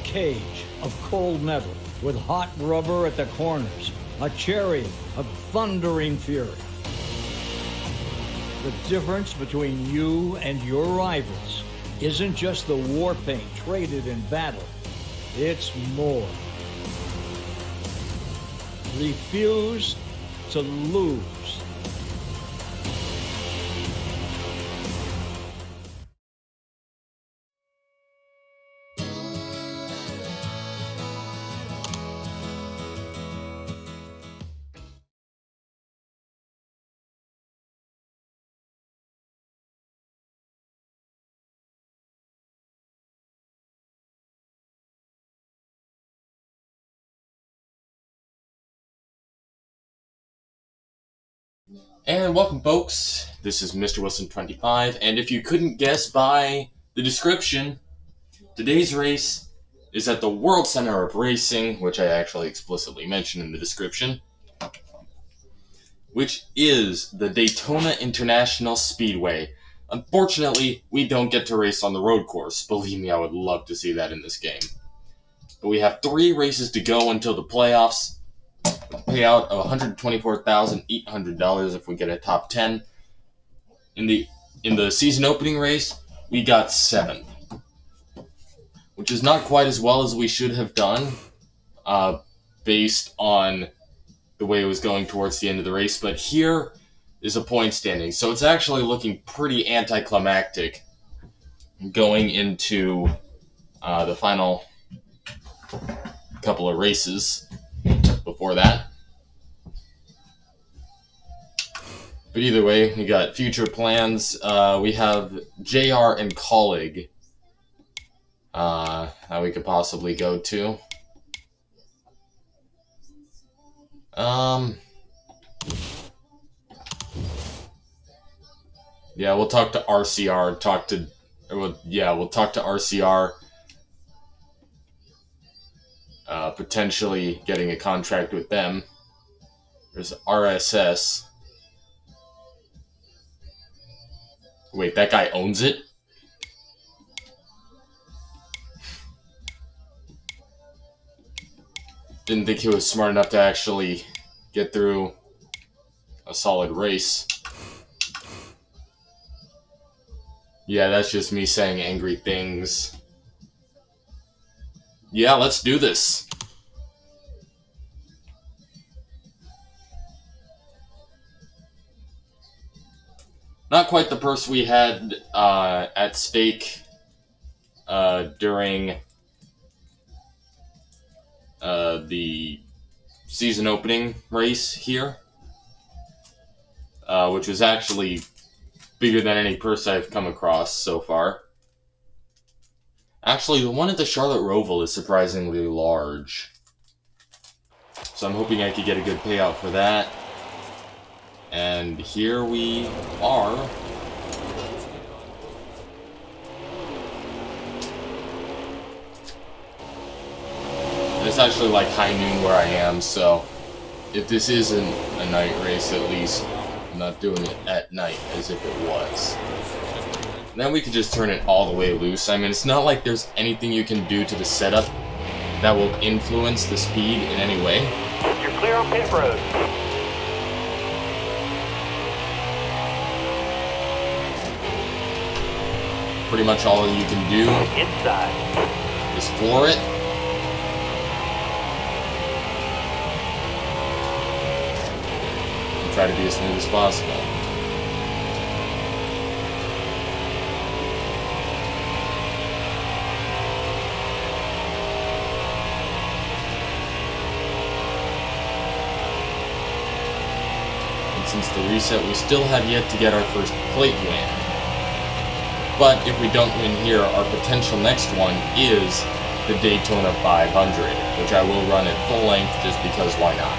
cage of cold metal with hot rubber at the corners, a chariot of thundering fury. The difference between you and your rivals isn't just the war paint traded in battle. It's more. Refuse to lose. And welcome, folks. This is Mr. Wilson25, and if you couldn't guess by the description, today's race is at the World Center of Racing, which I actually explicitly mentioned in the description, which is the Daytona International Speedway. Unfortunately, we don't get to race on the road course. Believe me, I would love to see that in this game. But we have 3 races to go until the playoffs. Payout of $124,800 if we get a top 10. In the season opening race, we got 7th, which is not quite as well as we should have done, based on the way it was going towards the end of the race. But here is a point standing, so it's actually looking pretty anticlimactic going into the final couple of races before that. But either way, we got future plans. We have JR and Colleague that we could possibly go to. Yeah, we'll talk to RCR. We'll talk to RCR. Potentially getting a contract with them. There's RSS. Wait, that guy owns it? Didn't think he was smart enough to actually get through a solid race. Yeah, that's just me saying angry things. Yeah, let's do this. Not quite the purse we had at stake during the season opening race here, which was actually bigger than any purse I've come across so far. Actually, the one at the Charlotte Roval is surprisingly large, so I'm hoping I could get a good payout for that. And here we are. It's actually like high noon where I am, so if this isn't a night race, at least I'm not doing it at night as if it was. And then we could just turn it all the way loose. I mean, it's not like there's anything you can do to the setup that will influence the speed in any way. You're clear on pit road. Pretty much all you can do Inside is floor it. And try to be as smooth as possible. And since the reset, we still have yet to get our first plate win. But if we don't win here, our potential next one is the Daytona 500, which I will run at full length just because why not?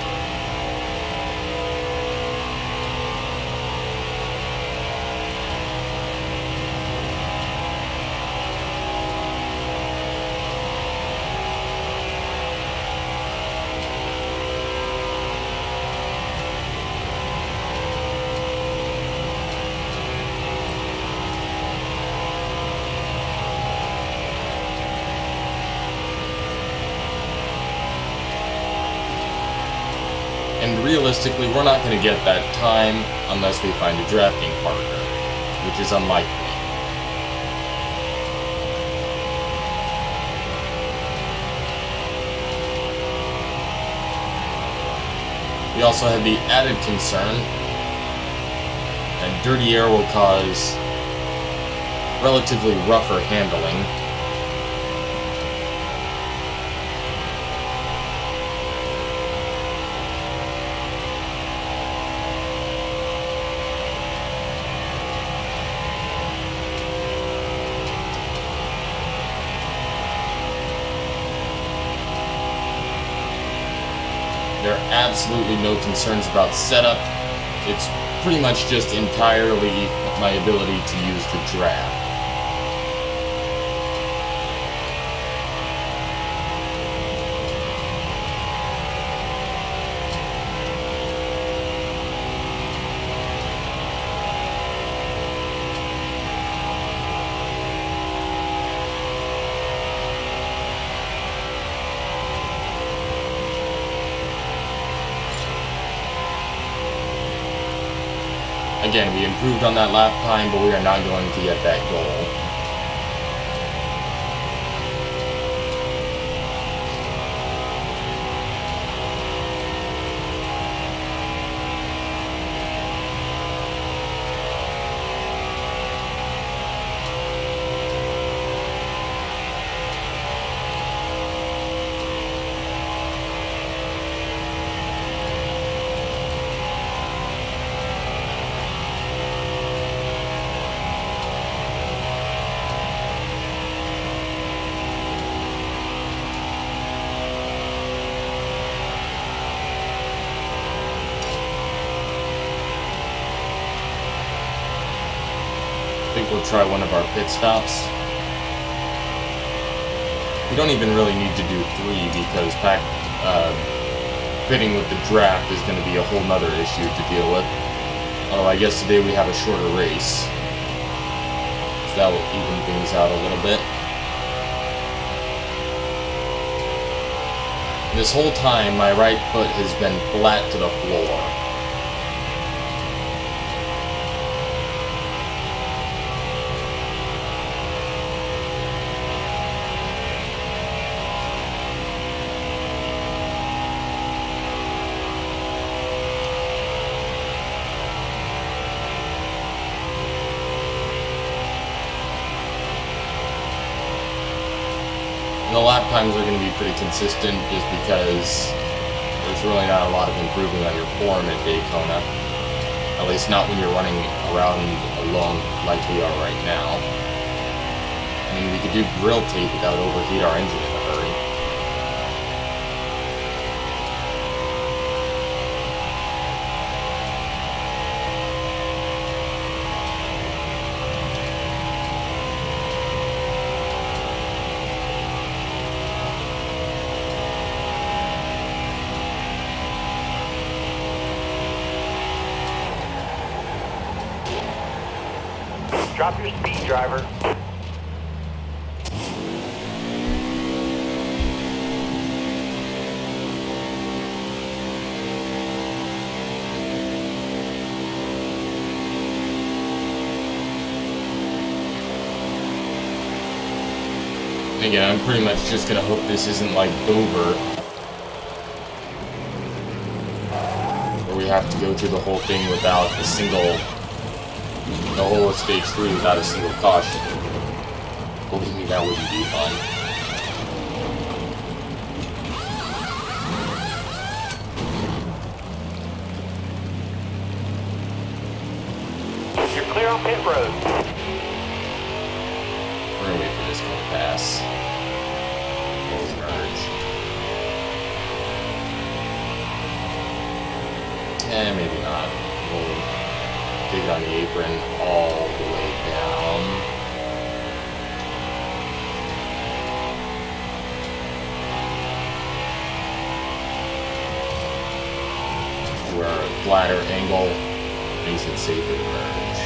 And realistically, we're not going to get that time unless we find a drafting partner, which is unlikely. We also have the added concern that dirty air will cause relatively rougher handling. There are absolutely no concerns about setup. It's pretty much just entirely my ability to use the draft. Again, we improved on that lap time, but we are not going to get that goal. I think we'll try one of our pit stops. We don't even really need to do 3 because pitting with the draft is going to be a whole nother issue to deal with. Although I guess today we have a shorter race, so that will even things out a little bit. And this whole time my right foot has been flat to the floor. The lap times are going to be pretty consistent just because there's really not a lot of improving on your form at Daytona. At least not when you're running around alone like we are right now. I mean, we could do grill tape without overheat our engine in a hurry. Drop your speed, driver. Again, I'm pretty much just gonna hope this isn't like Dover, where we have to go through the whole thing without a single, the whole of stage 3 without a single caution. Believe me, that wouldn't be fun. You're clear on pit road. We're gonna wait for this one to pass. We'll merge. Maybe not. We'll dig on the apron all the way down. Where a flatter angle makes it safer to merge.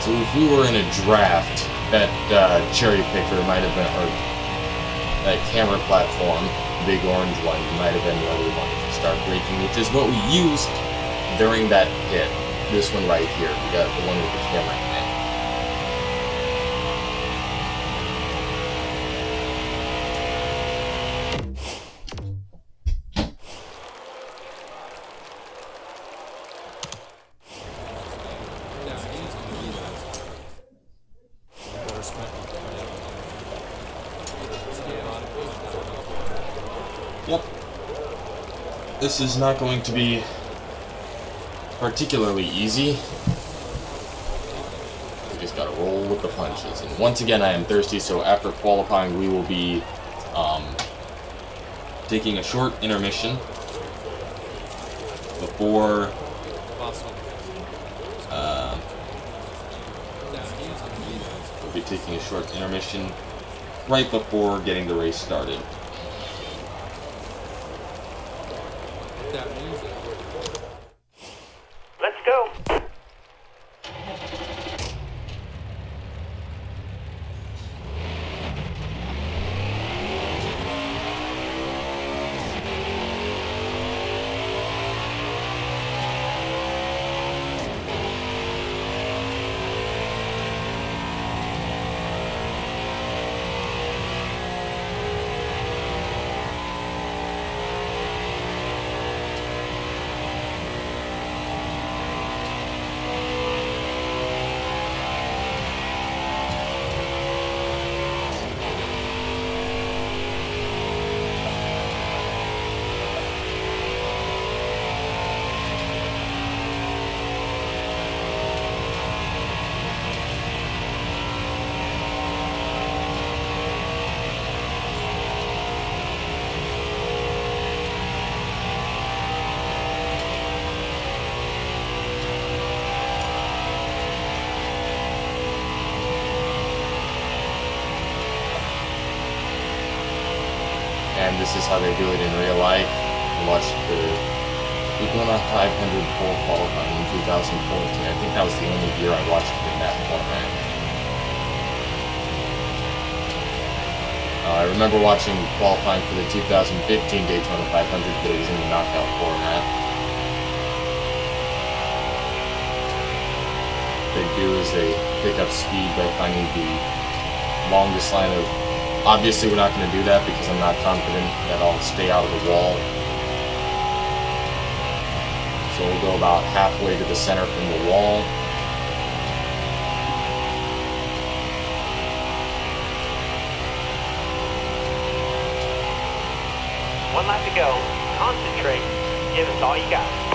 So if we were in a draft, that cherry picker might have been, or that camera platform, big orange one, might have been where we wanted to start braking, which is what we used during that hit. This one right here, we got the one with the camera in it. Yep. This is not going to be particularly easy. We just gotta roll with the punches. And once again, I am thirsty, so after qualifying, we will be taking a short intermission before we'll be taking a short intermission right before getting the race started. Let's go. And this is how they do it in real life. I watched the Daytona 500 full qualifying in 2014. I think that was the only year I watched it in that format. I remember watching qualifying for the 2015 Daytona 500, but it was in the knockout format. What they do is they pick up speed by finding the longest line of... Obviously, we're not going to do that because I'm not confident that I'll stay out of the wall. So we'll go about halfway to the center from the wall. One lap to go. Concentrate. Give us all you got.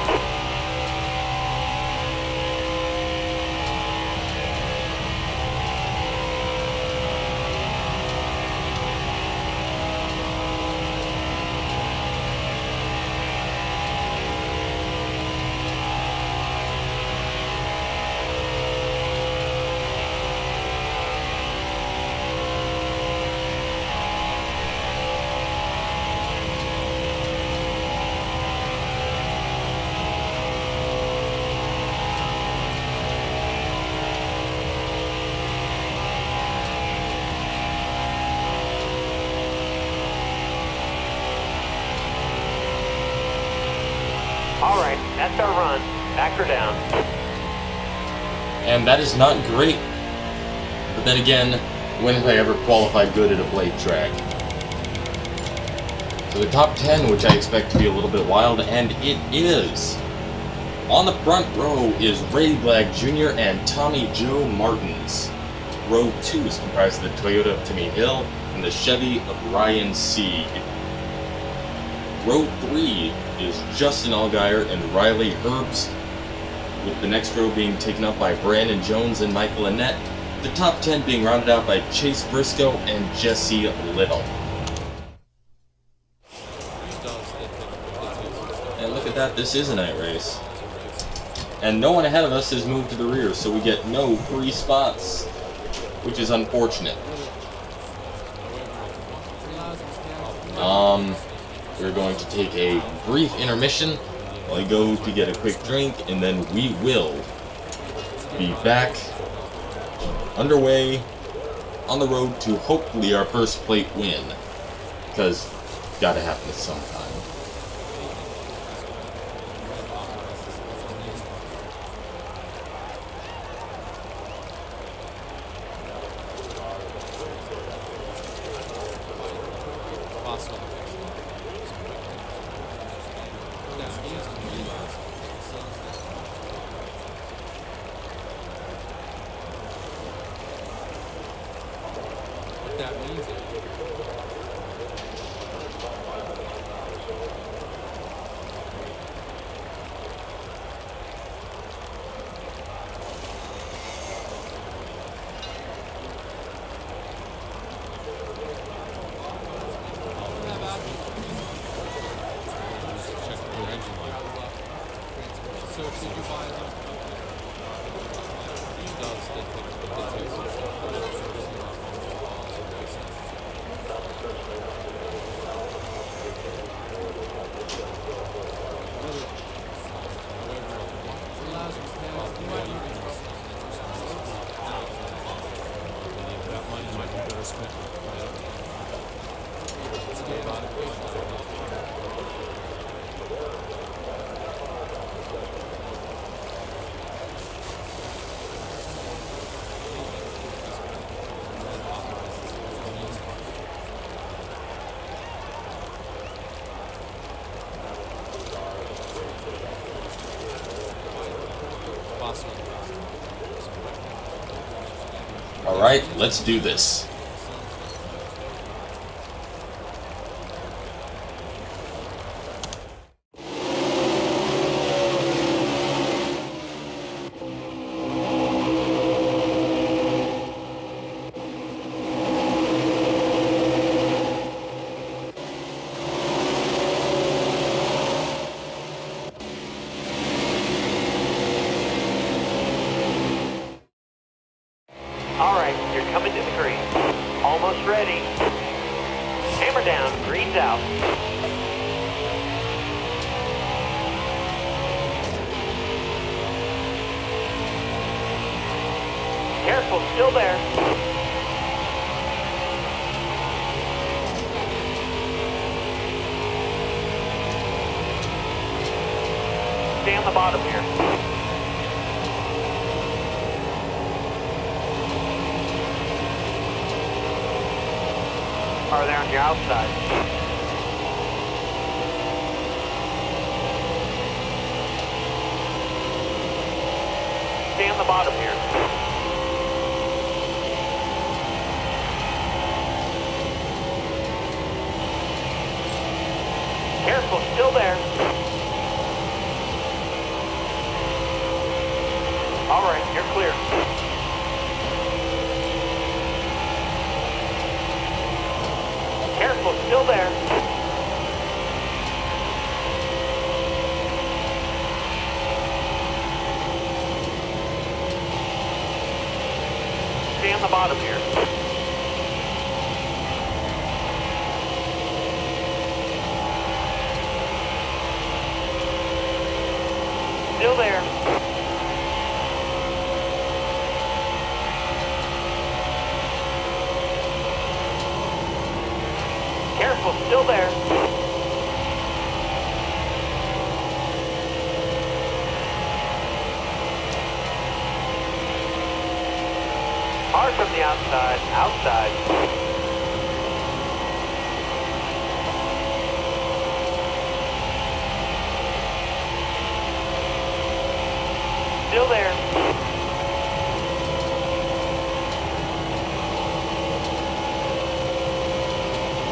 Alright, that's our run. Back her down. And that is not great. But then again, when have I ever qualified good at a blade track? So the top 10, which I expect to be a little bit wild, and it is. On the front row is Ray Black Jr. and Tommy Joe Martins. Row 2 is comprised of the Toyota of Timmy Hill and the Chevy of Ryan Sieg. Row 3 is Justin Allgaier and Riley Herbst, with the next row being taken up by Brandon Jones and Michael Annett, the top 10 being rounded out by Chase Briscoe and Jesse Little. And look at that, this is a night race. And no one ahead of us has moved to the rear, so we get no free spots, which is unfortunate. We're going to take a brief intermission while I go to get a quick drink, and then we will be back underway on the road to hopefully our first plate win. Because it's got to happen at some time. That means it. So did you buy them? He does. They take that money might be better spent. Alright, let's do this. Alright, you're coming to the green. Almost ready. Hammer down, green's out. Careful, still there. Stay on the bottom here. Are they on your outside? Stay on the bottom here. Careful, still there. All right, you're clear. Careful, still there. Stay on the bottom here. Still there. Careful, still there. Hard from the outside, outside. Still there.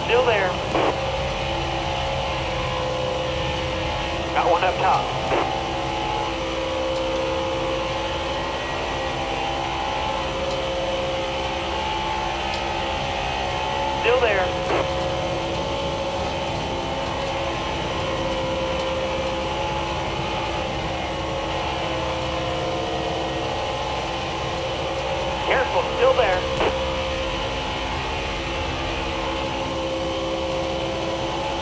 Still there. Got one up top. Still there. Careful, still there.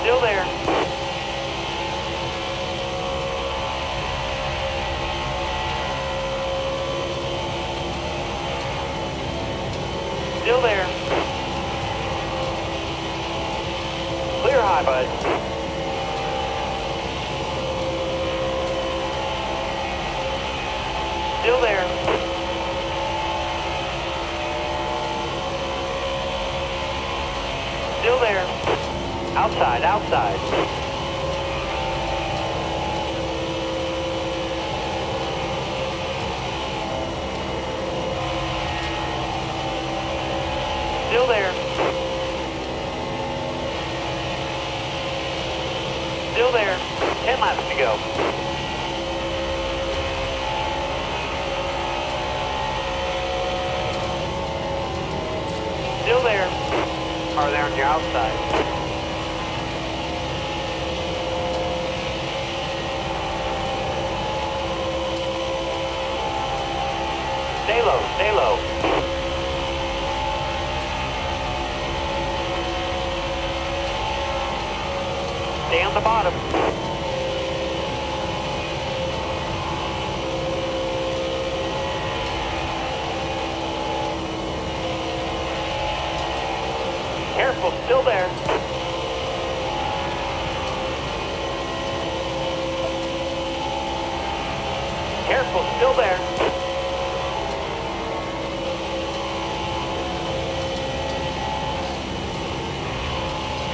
Still there. Still there. Clear high, bud. Still there. Still there. Outside, outside. Still there. Still there. 10 laps to go. Still there. Are there on your outside? Stay low, stay low. Stay on the bottom. Careful, still there. Careful, still there.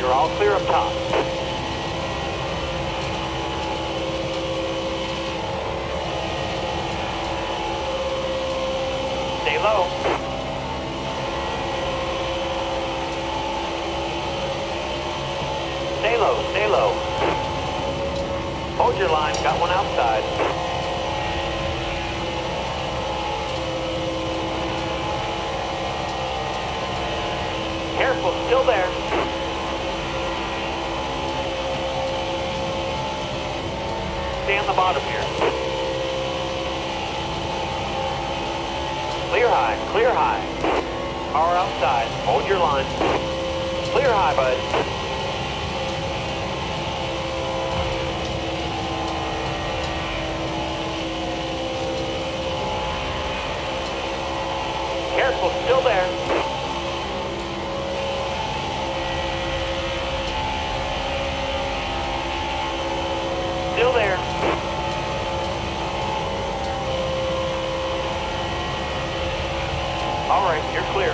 You're all clear up top. Stay low. Stay low, stay low. Hold your line, got one outside. Careful, still there. Stay on the bottom here. Clear high, clear high. Power outside, hold your line. Clear high, bud. Careful, still there. Still there. All right, you're clear.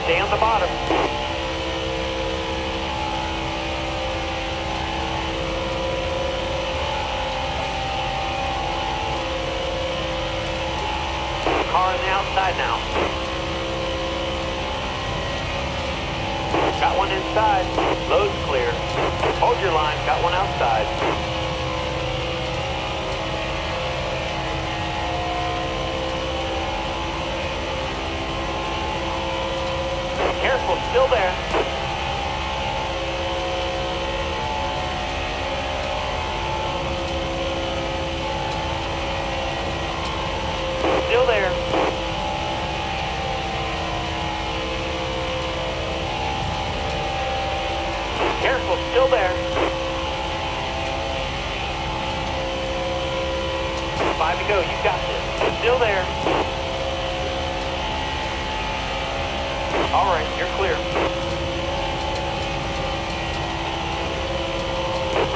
Stay on the bottom. Car on the outside now. Got one inside. Load's clear. Hold your line. Got one outside. Careful, still there. Still there. Careful, still there. 5 to go, you got this. Still there. All right, you're clear.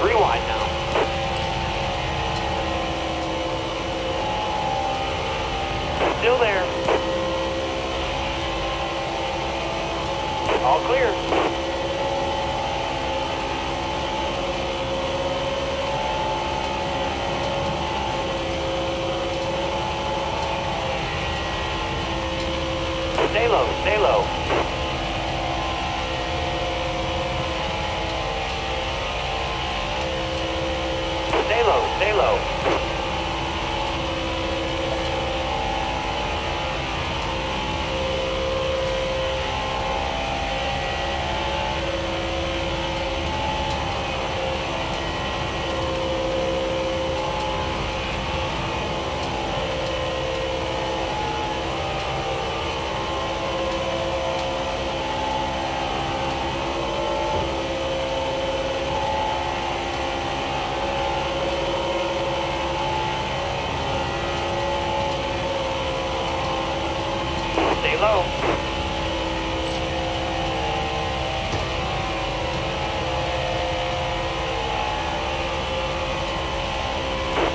3 wide now. Still there. All clear. low, stay low. Stay low, stay low. Stay low.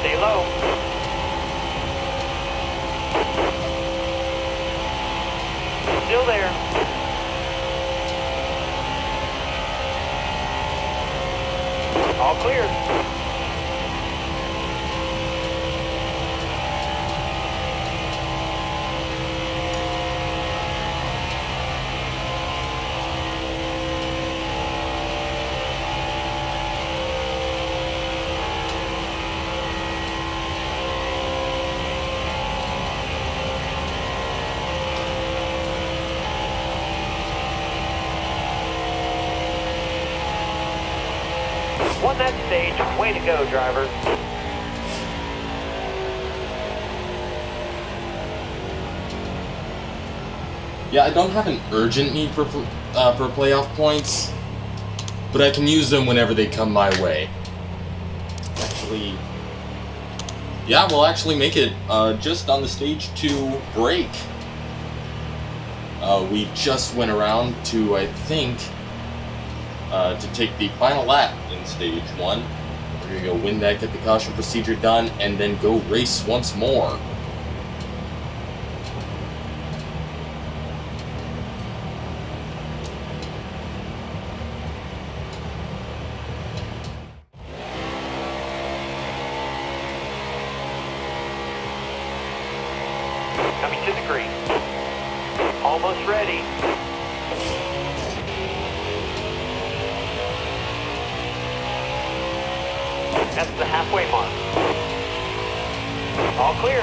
Stay low. Still there. All clear. Won that stage. Way to go, driver. Yeah, I don't have an urgent need for playoff points, but I can use them whenever they come my way. Actually, yeah, we'll actually make it just on the stage 2 break. We just went around to, I think, to take the final lap in stage 1. We're gonna go win that, get the caution procedure done, and then go race once more. Coming to the green. Almost ready. That's the halfway mark. All clear.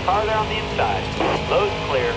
Car there on the inside. Load's clear.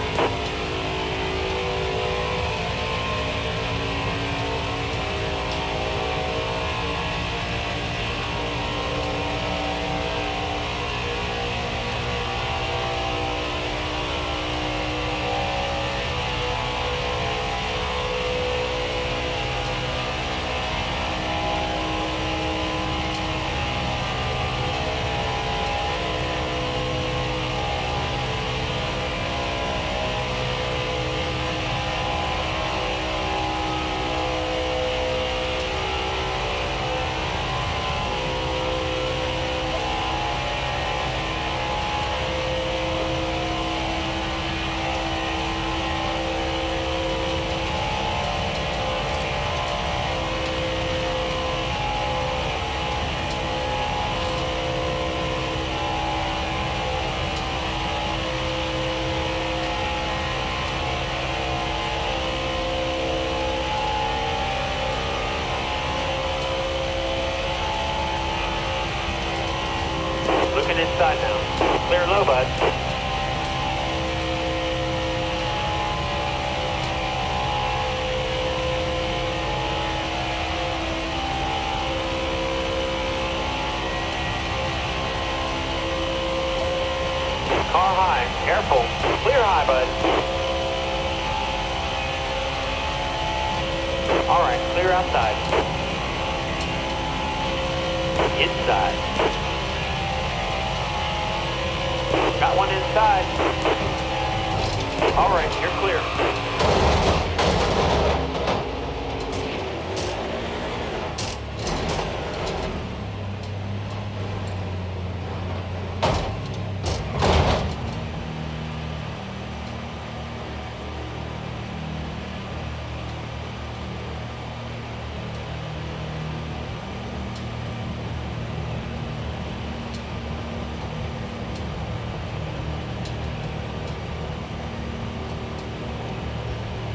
Looking inside now. Clear low, bud. Car high. Careful. Clear high, bud. All right, clear outside. Inside. Got one inside. All right, you're clear.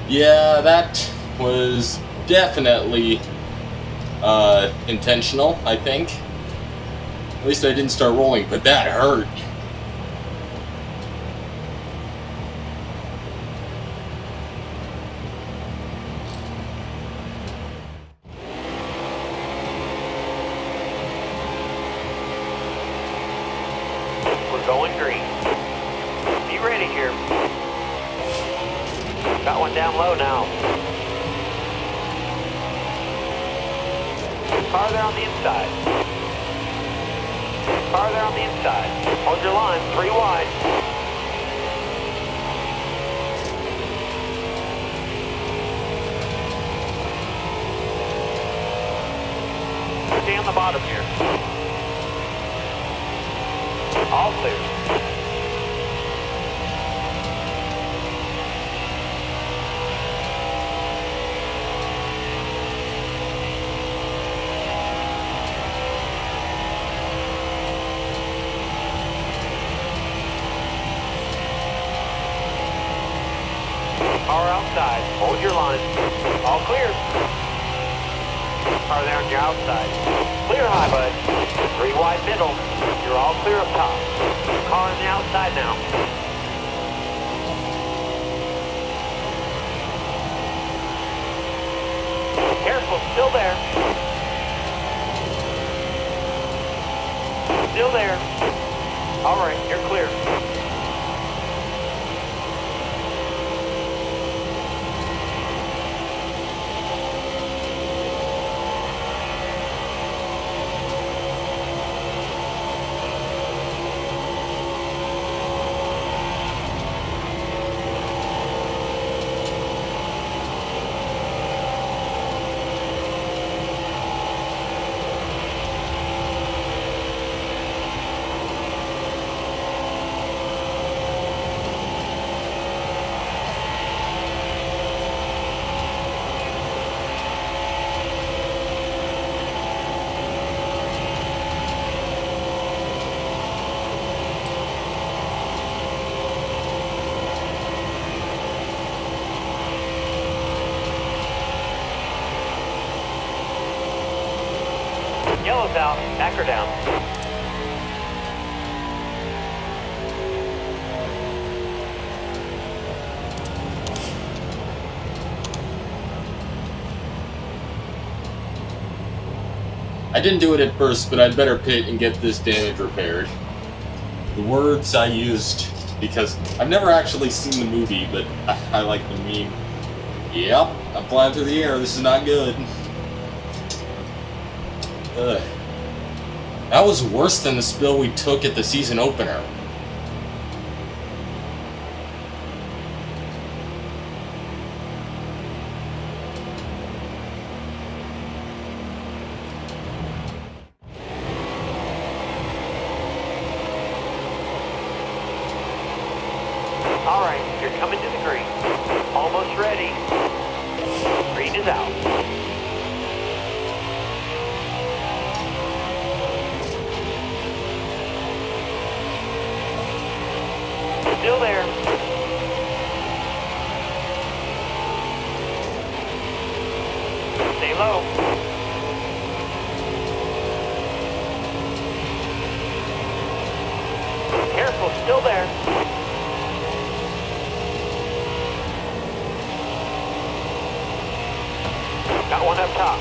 Yeah, that was definitely intentional, I think. At least I didn't start rolling, but that hurt. We're going green. Be ready here. Got one down low now. Car there on the inside. Car there on the inside. Hold your line, 3 wide. Stay on the bottom here. All clear. Car outside. Hold your line. All clear. Car there on your outside. Clear high, bud. 3 wide middle. You're all clear up top. Car on the outside now. Careful, still there. Still there. All right, you're clear. Yellow's out. Back her down. I didn't do it at first, but I'd better pit and get this damage repaired. The words I used, because I've never actually seen the movie, but I like the meme. Yep, I'm flying through the air, this is not good. Ugh. That was worse than the spill we took at the season opener. All right, you're coming to the green. Almost ready. Green is out. Still there. Stay low. Careful, still there. Got one up top.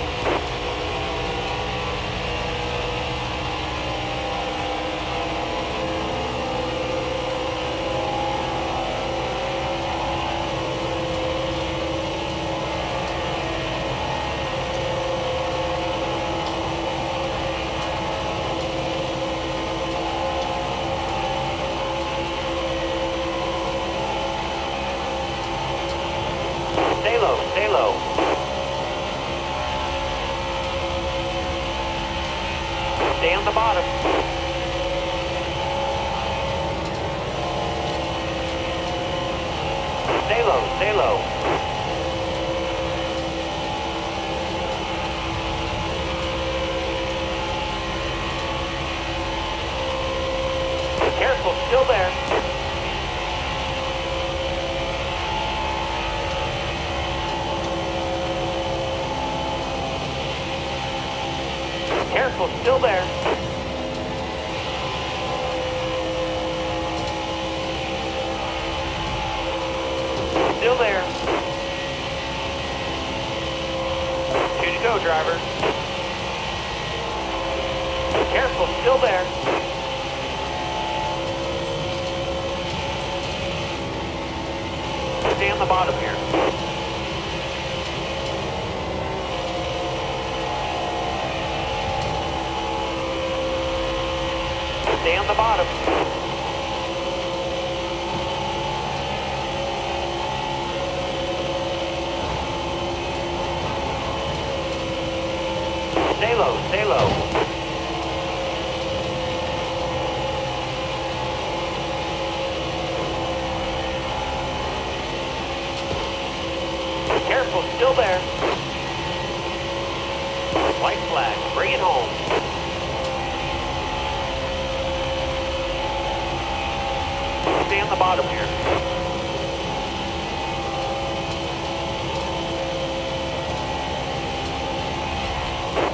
Stay low, stay low. Stay on the bottom. Stay low, stay low. Careful, still there. Careful, still there. Still there. 2 to go, driver. Careful, still there. Stay on the bottom here. Stay on the bottom. Stay low, stay low. Careful, still there. White flag, bring it home. Stay on the bottom here.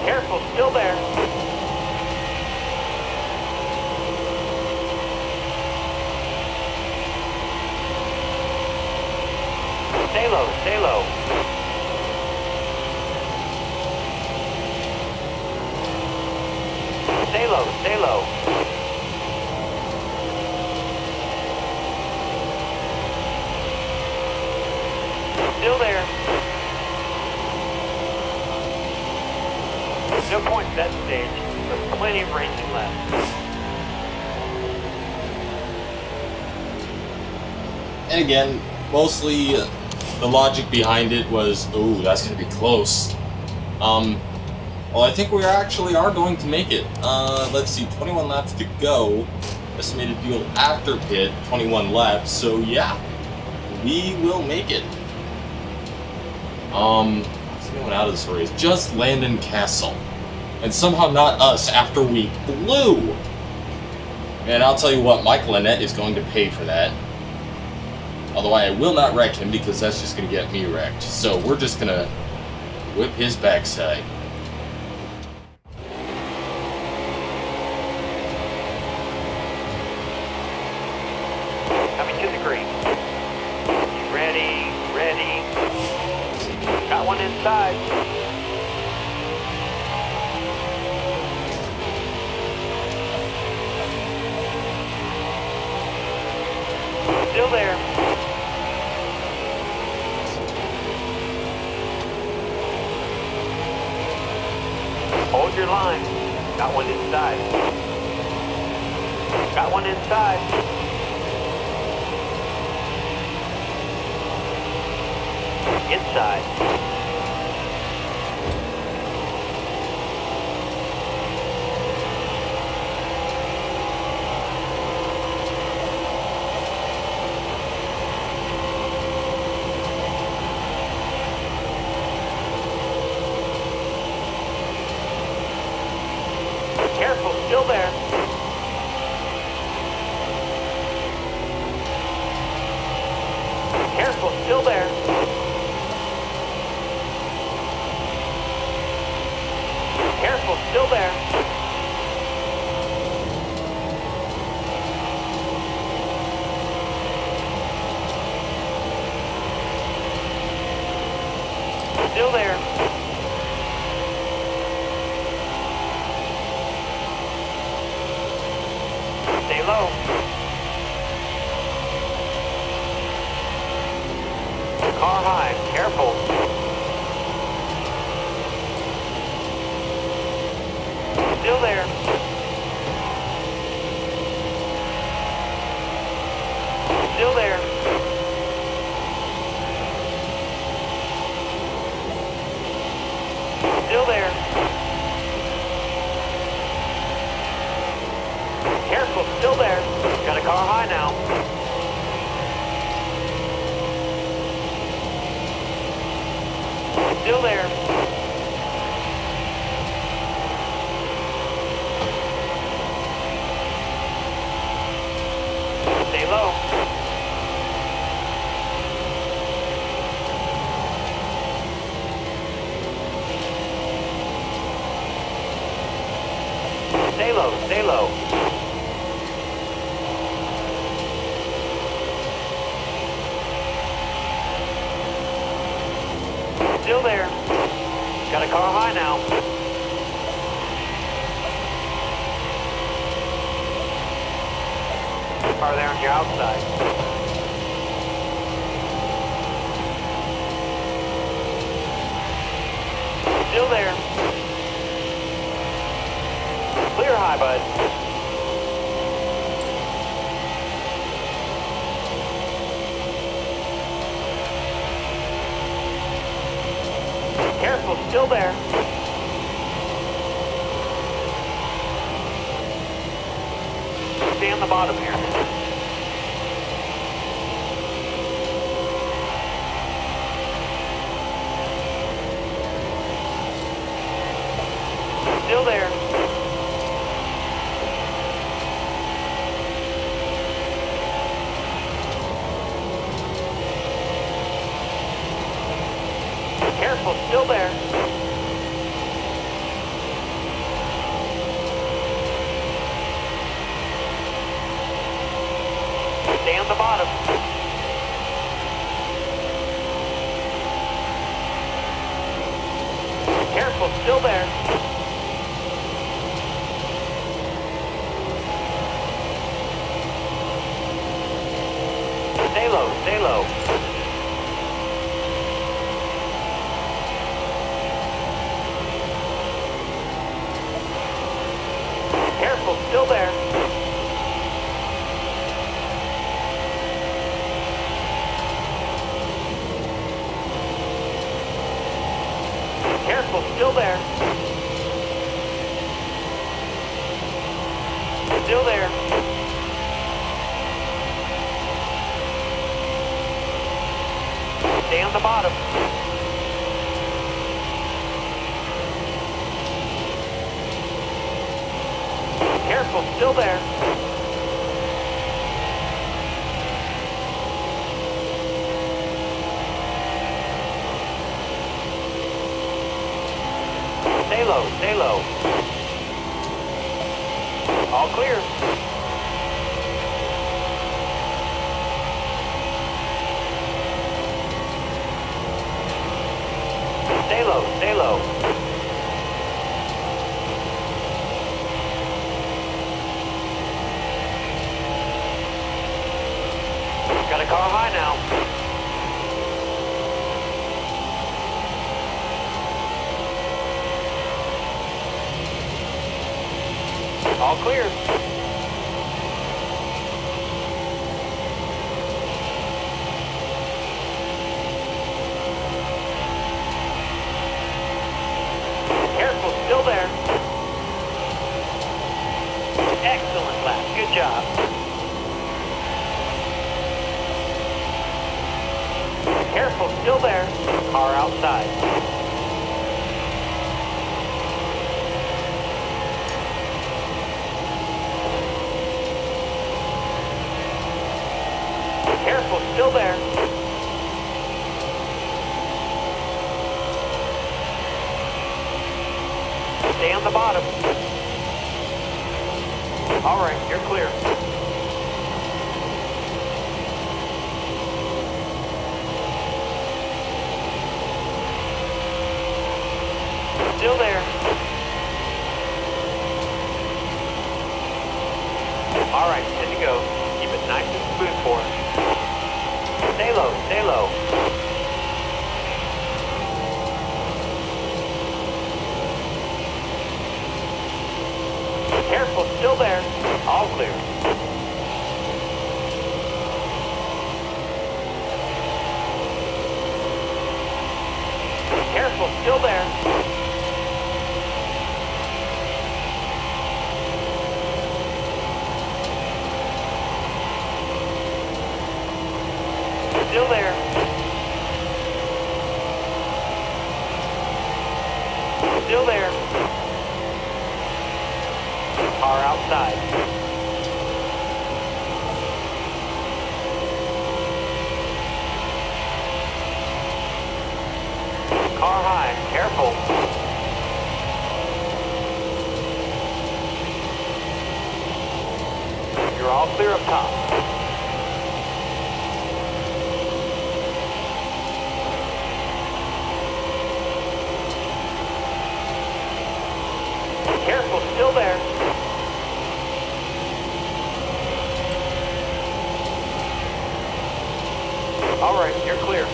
Careful, still there. Stay low, stay low. Stay low, stay low. Still there. No points at that stage. There's plenty of racing left. And again, mostly the logic behind it was, ooh, that's going to be close. Well, I think we actually are going to make it. Let's see, 21 laps to go. Estimated fuel after pit, 21 laps. So yeah, we will make it. What's going out of this race? Just Landon Castle. And somehow not us after we blew. And I'll tell you what, Michael Annett is going to pay for that. Although I will not wreck him because that's just going to get me wrecked. So we're just going to whip his backside. Coming to the green. Ready, ready. Got one inside. Still there. Hold your line. Got one inside. Got one inside. Inside. Careful, still there. Careful, still there. Careful, still there. Still there. Stay low, stay low. Still there. Got a car high now. Car there on your outside. Still there. Clear high, bud. Careful, still there. Stay on the bottom here. Still there. Careful, still there. Stay on the bottom. Careful, still there. Stay low, stay low. Careful, still there. Careful, still there. Still there. Stay on the bottom. Careful, still there. Stay low, stay low. All clear. Stay low, stay low. Got a car high now. All clear. Careful, still there. Excellent lap, good job. Careful, still there. Car outside. Careful, still there. Stay on the bottom. All right, you're clear. Still there. All right, good to go. Keep it nice and smooth for us. Stay low, stay low. Careful, still there. All clear. Careful, still there. Still there. Still there. Car outside. Car high. Careful. clear up top. Careful, still there. All right, you're clear.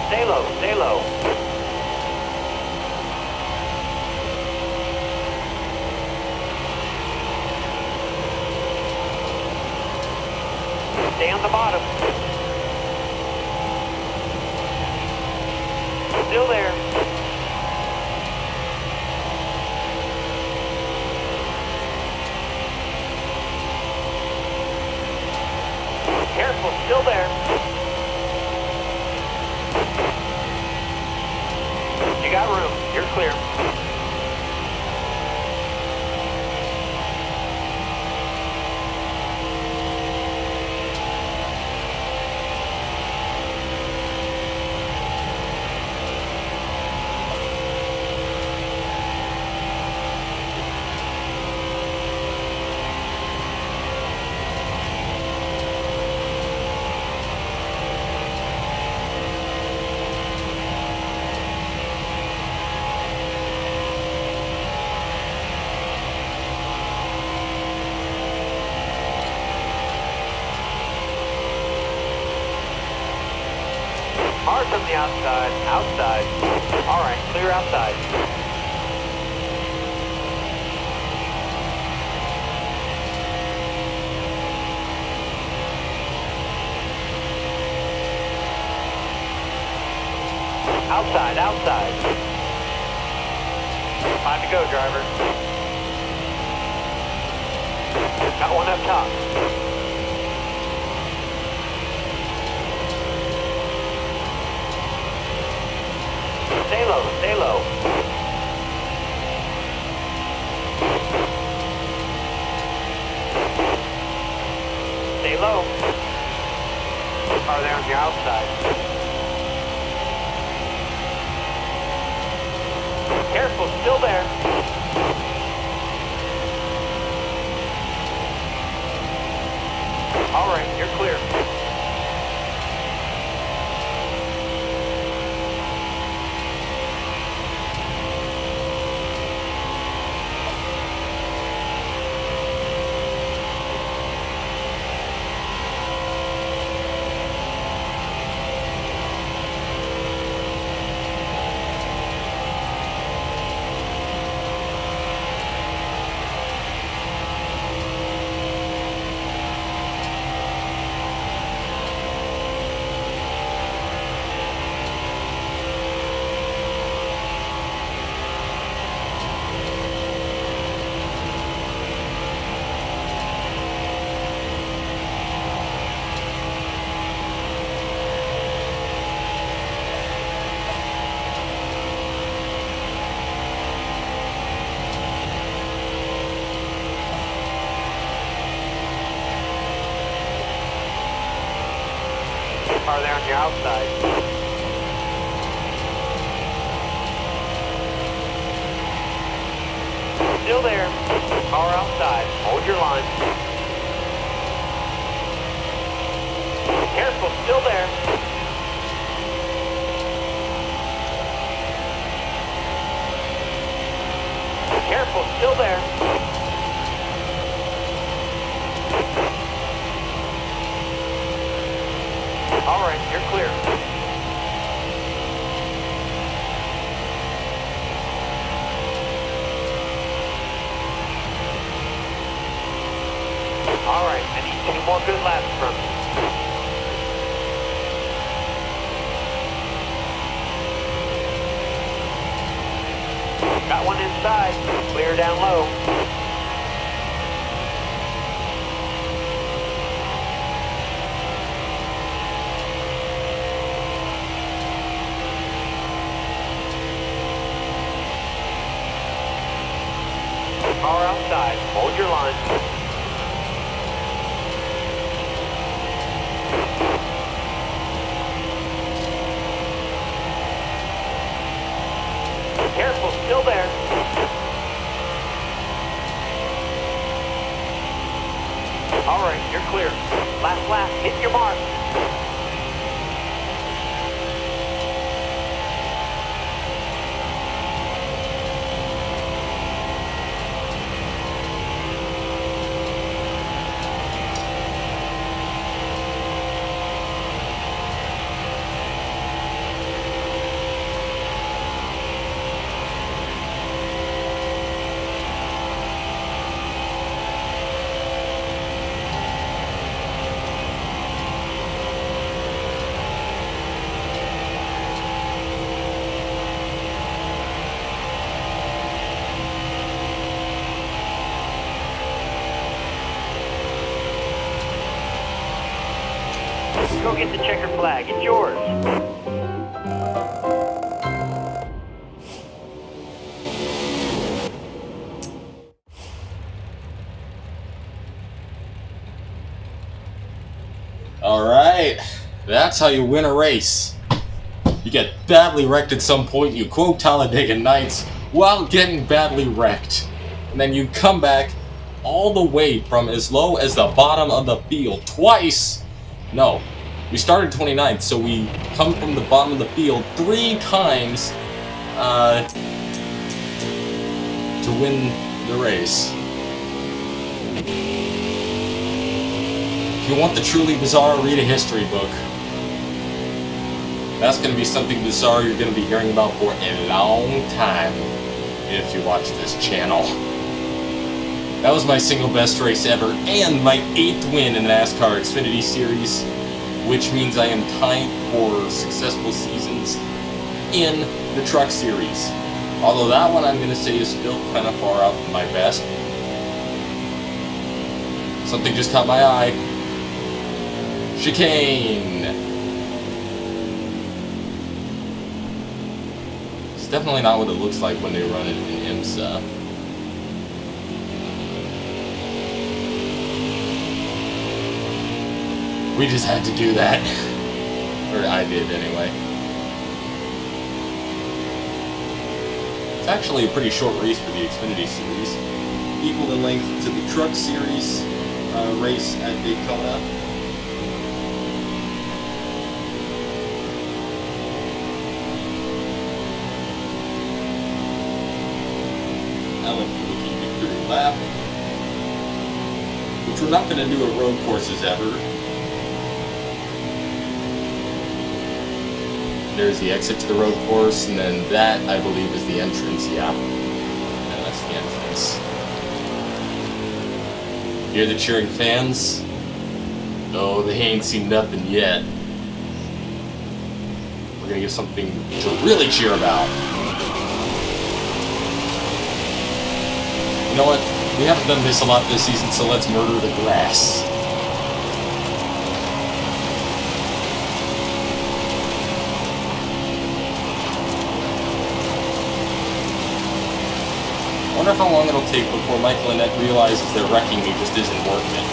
Stay low, stay low. Stay on the bottom. Still there. Careful, still there. You got room. You're clear. Mark on the outside, outside. All right, clear outside. Outside, outside. Time to go, driver. Got one up top. Stay low, stay low. Stay low. Car there on your outside. Careful, still there. All right, you're clear. Car there on your outside. Still there. Car outside. Hold your line. Careful, still there. Careful, still there. All All right, I need 2 more good laps from you. Got one inside. Clear down low. Car outside. Hold your line. Careful, still there. All right, you're clear. Last lap, hit your mark. Go get the checkered flag. It's yours. Alright, that's how you win a race. You get badly wrecked at some point, you quote Talladega Nights while getting badly wrecked. And then you come back all the way from as low as the bottom of the field twice. No, we started 29th, so we come from the bottom of the field 3 times to win the race. If you want the truly bizarre, read a history book. That's going to be something bizarre you're going to be hearing about for a long time if you watch this channel. That was my single best race ever, and my 8th win in the NASCAR Xfinity Series, which means I am tied for successful seasons in the Truck Series. Although that one I'm going to say is still kind of far out from my best. Something just caught my eye. Chicane! It's definitely not what it looks like when they run it in IMSA. We just had to do that. Or I did, anyway. It's actually a pretty short race for the Xfinity Series. Equal in length to the Truck Series race at Daytona. Allen looking victory lap. Which we're not going to do at road courses ever. There's the exit to the road course, and then that, I believe, is the entrance, yeah. And that's the entrance. Hear the cheering fans? No, they ain't seen nothing yet. We're gonna get something to really cheer about. You know what? We haven't done this a lot this season, so let's murder the grass. I wonder how long it'll take before Michael Annett realizes that wrecking me just isn't worth it.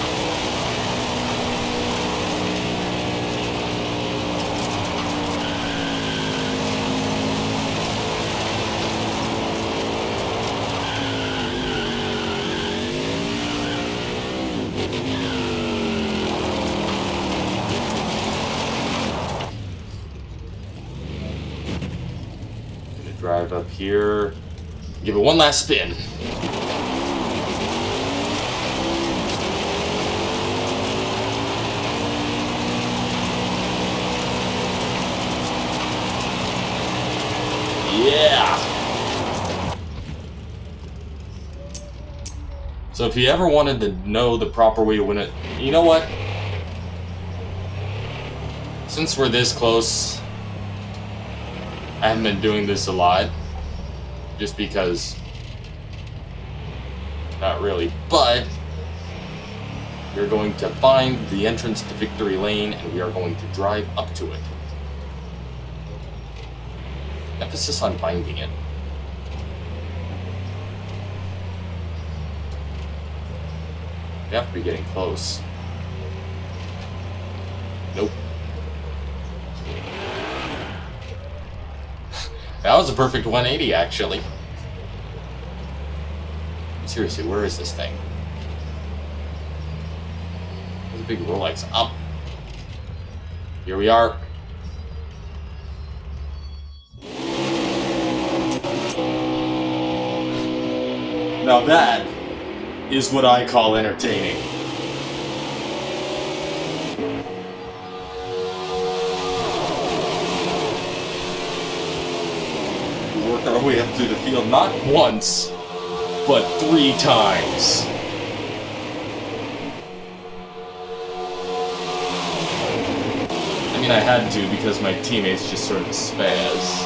Gonna drive up here. Give it one last spin. Yeah! So So if you ever wanted to know the proper way to win it, you know what? Since we're this close, I haven't been doing this a lot. Just because... Not really, but... We're going to find the entrance to Victory Lane, and we are going to drive up to it. Emphasis on finding it. We have to be getting close. Nope. That was a perfect 180, actually. Seriously, where is this thing? There's a big Rolex. Up. Here we are. Now that is what I call entertaining. We work our way up through the field not once, but 3 times. I mean, I had to because my teammates just sort of spaz.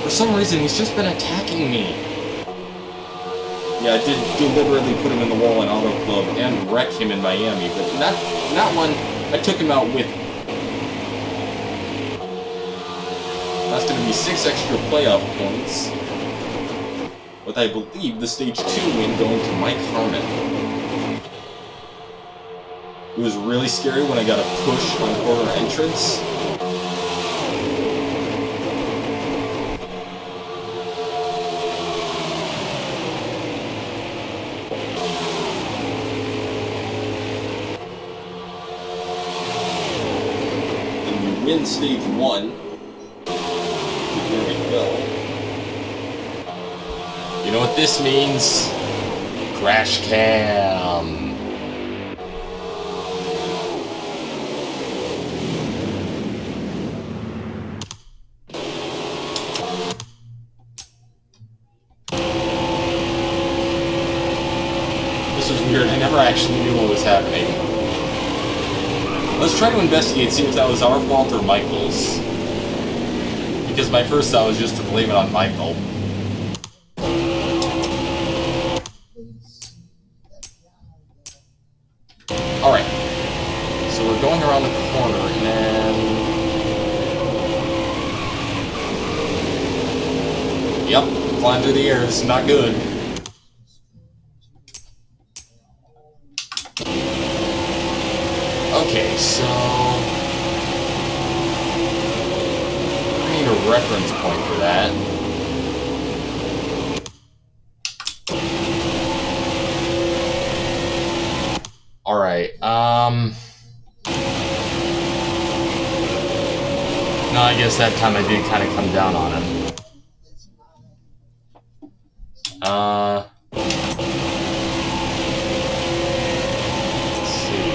For some reason, he's just been attacking me. Yeah, I did deliberately put him in the wall in Auto Club and wreck him in Miami, but not one I took him out with. That's going to be 6 extra playoff points. With, I believe, the Stage 2 win going to Mike Harmon. It was really scary when I got a push on corner entrance. And we win Stage 1. There we go. You know what this means? Crash cam. This was weird. I never actually knew what was happening. Let's try to investigate, see if that was our fault or Michael's. Because my first thought was just to blame it on Michael. Alright. So we're going around the corner and then... Yep, flying through the air is not good. Okay, so... I need a reference point for that. Alright, no, I guess that time I did kind of come down on him. Let's see.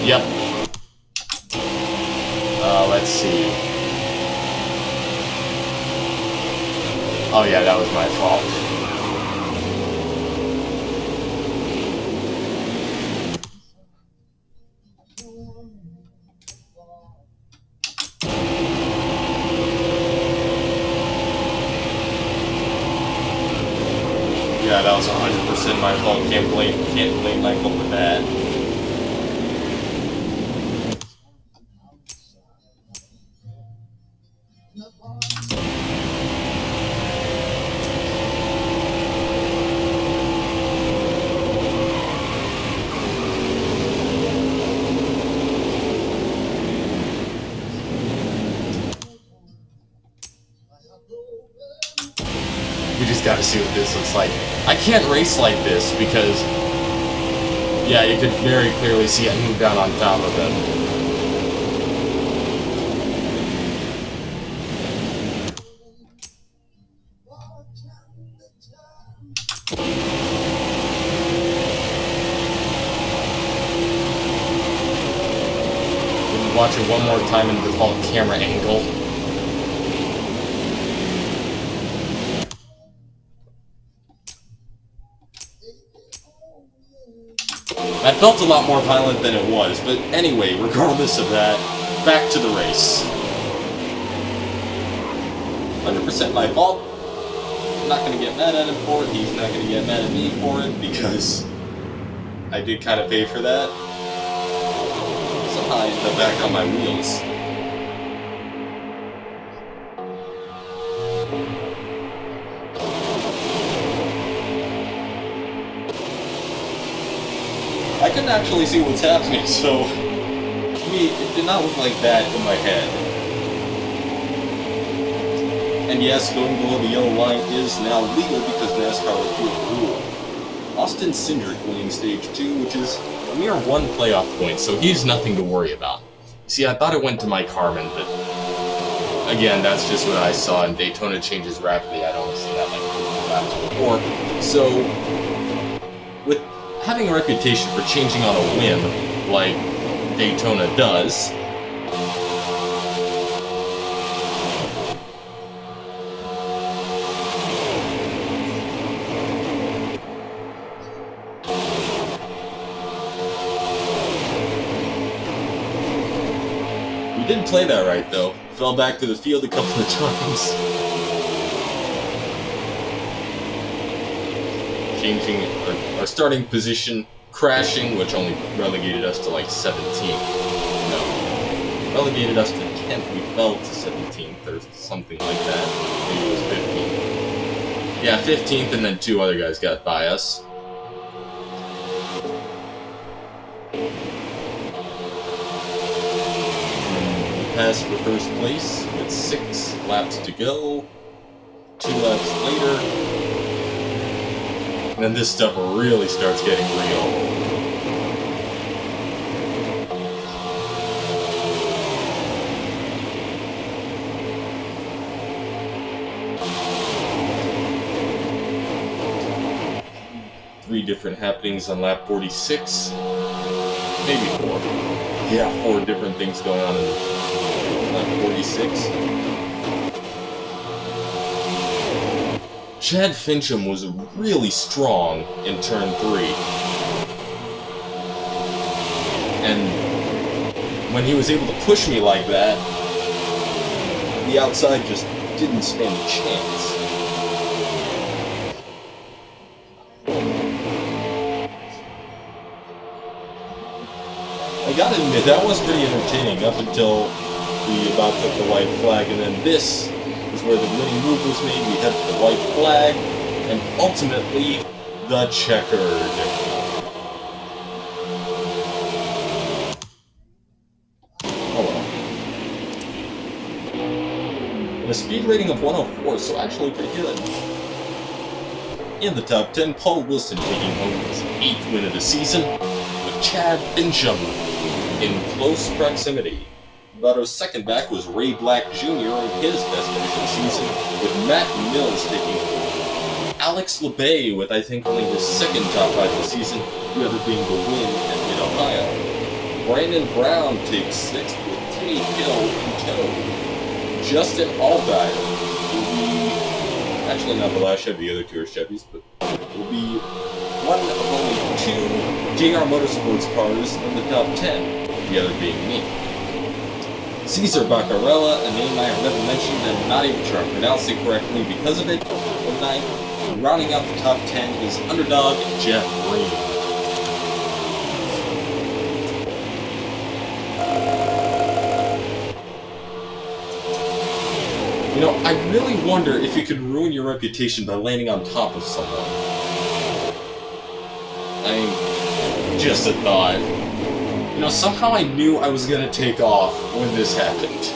Yep. Let's see. Oh yeah, that was my fault. Yeah, that was 100% my fault. Can't blame Michael for that. We just gotta see what this looks like. I can't race like this because, yeah, you could very clearly see I moved down on top of him. Watch it one more time in the default camera angle. That felt a lot more violent than it was, but anyway, regardless of that, back to the race. 100% my fault. I'm not going to get mad at him for it, he's not going to get mad at me for it, because I did kind of pay for that. Somehow I ended up back on my wheels. I couldn't actually see what's happening, so to me, it did not look like that in my head. And yes, going below the yellow line is now legal because NASCAR repealed the rule. Austin Cindric winning stage 2, which is a mere 1 playoff point, so he's nothing to worry about. See, I thought it went to Mike Harmon, but again, that's just what I saw, and Daytona changes rapidly. I'd only seen that like laps before. So, with having a reputation for changing on a whim, like Daytona does, we didn't play that right though. Fell back to the field a couple of times. Changing our starting position, crashing, which only relegated us to like 17th. No, relegated us to 10th. We fell to 17th or something like that. Maybe it was 15th. Yeah, 15th, and then 2 other guys got by us. Pass for first place with 6 laps to go. 2 laps later. And then this stuff really starts getting real. Three different happenings on lap 46. Maybe 4. Yeah, 4 different things going on in lap 46. Chad Fincham was really strong in turn 3. And when he was able to push me like that, the outside just didn't stand a chance. I gotta admit, that was pretty entertaining up until we about took the white flag, and then this is where the winning move was made. We had the white flag, and ultimately, the checkered. Oh well. And a speed rating of 104, so actually pretty good. In the top 10, Paul Wilson taking home his 8th win of the season, with Chad Fincham in close proximity. Votto's second back was Ray Black Jr. in his best finish of the season, with Matt Mills taking Alex LeBay with, I think, only his second top 5 of the season, the other being the win at Mid-Ohio. Brandon Brown takes 6th with Timmy Hill in tow. Justin Allgaier will be, actually not the last Chevy, the other 2 are Chevys, but will be one of only 2 JR Motorsports cars in the top 10, the other being me. Cesar Baccarella, a name I have never mentioned and not even sure I pronounced it correctly because of it, but 9th. And rounding out the top 10 is underdog Jeff Green. You know, I really wonder if you could ruin your reputation by landing on top of someone. I mean, just a thought. You know, somehow I knew I was gonna take off when this happened.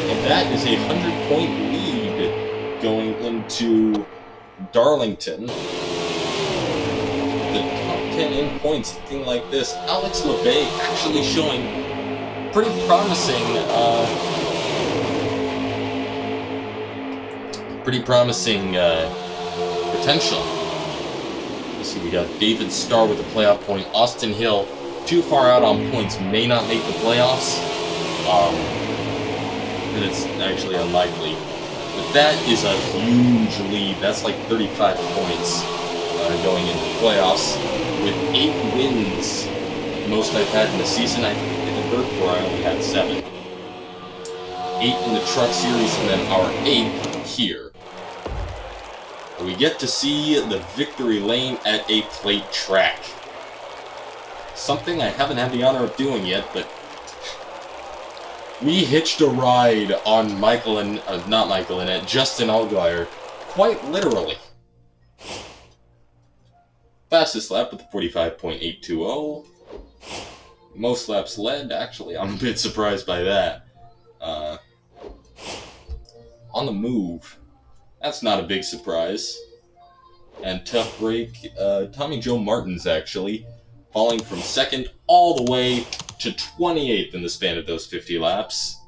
And that is a 100-point lead going into Darlington. The top 10 in points looking like this. Alex LeBay actually showing pretty promising, potential. Let's see, we got David Starr with a playoff point. Austin Hill, too far out on points, may not make the playoffs. And it's actually unlikely. But that is a huge lead. That's like 35 points going into the playoffs. With 8 wins, the most I've had in the season. I think in the Dirt Tour I only had 7. 8 in the Truck Series, and then our 8th here. We get to see the victory lane at a plate track. Something I haven't had the honor of doing yet, but we hitched a ride on Michael and not Michael Annett, Justin Allgaier, quite literally. Fastest lap with 45.820. Most laps led, actually, I'm a bit surprised by that. On the move, that's not a big surprise. And tough break, Tommy Joe Martins actually, falling from 2nd all the way to 28th in the span of those 50 laps.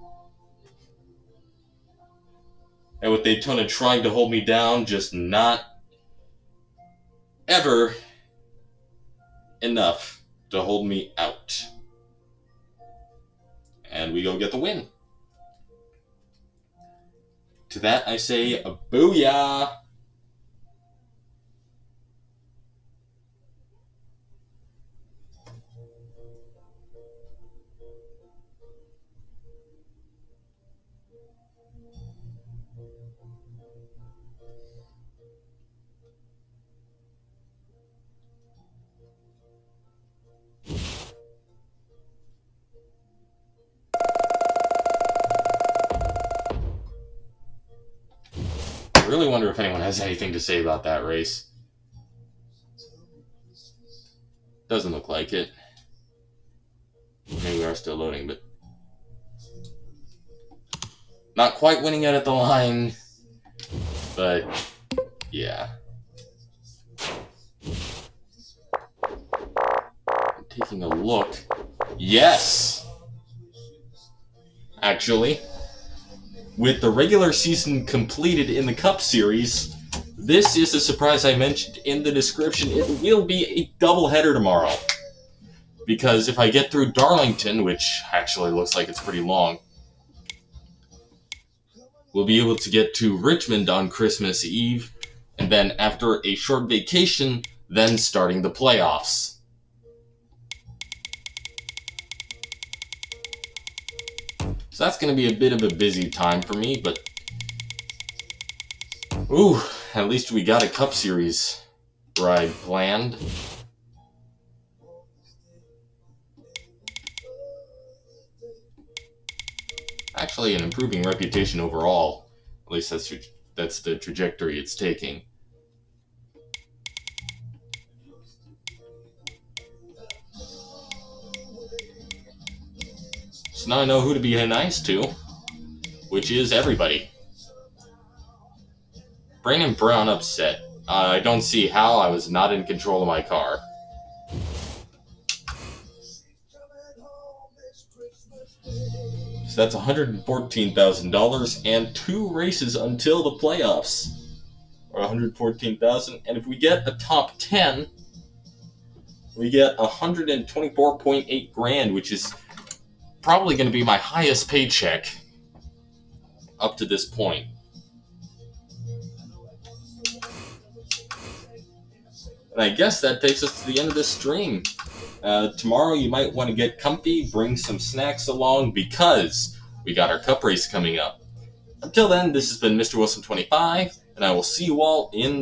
And with Daytona trying to hold me down, just not ever enough to hold me out. And we go get the win. To that I say, a booyah! I really wonder if anyone has anything to say about that race. Doesn't look like it. Maybe we are still loading, but not quite winning out at the line. But yeah. I'm taking a look. Yes! Actually, with the regular season completed in the Cup Series, this is the surprise I mentioned in the description. It will be a doubleheader tomorrow. Because if I get through Darlington, which actually looks like it's pretty long, we'll be able to get to Richmond on Christmas Eve, and then after a short vacation, then starting the playoffs. So that's going to be a bit of a busy time for me, but ooh, at least we got a Cup Series ride planned. Actually, an improving reputation overall. At least that's the trajectory it's taking. So now I know who to be nice to, which is everybody. Brandon Brown upset. I don't see how. I was not in control of my car. So that's $114,000 and 2 races until the playoffs. Or $114,000, and if we get a top 10, we get $124.8 grand, which is probably going to be my highest paycheck up to this point. And I guess that takes us to the end of this stream. Tomorrow you might want to get comfy, bring some snacks along, because we got our Cup race coming up. Until then, this has been Mr. Wilson 25, and I will see you all in the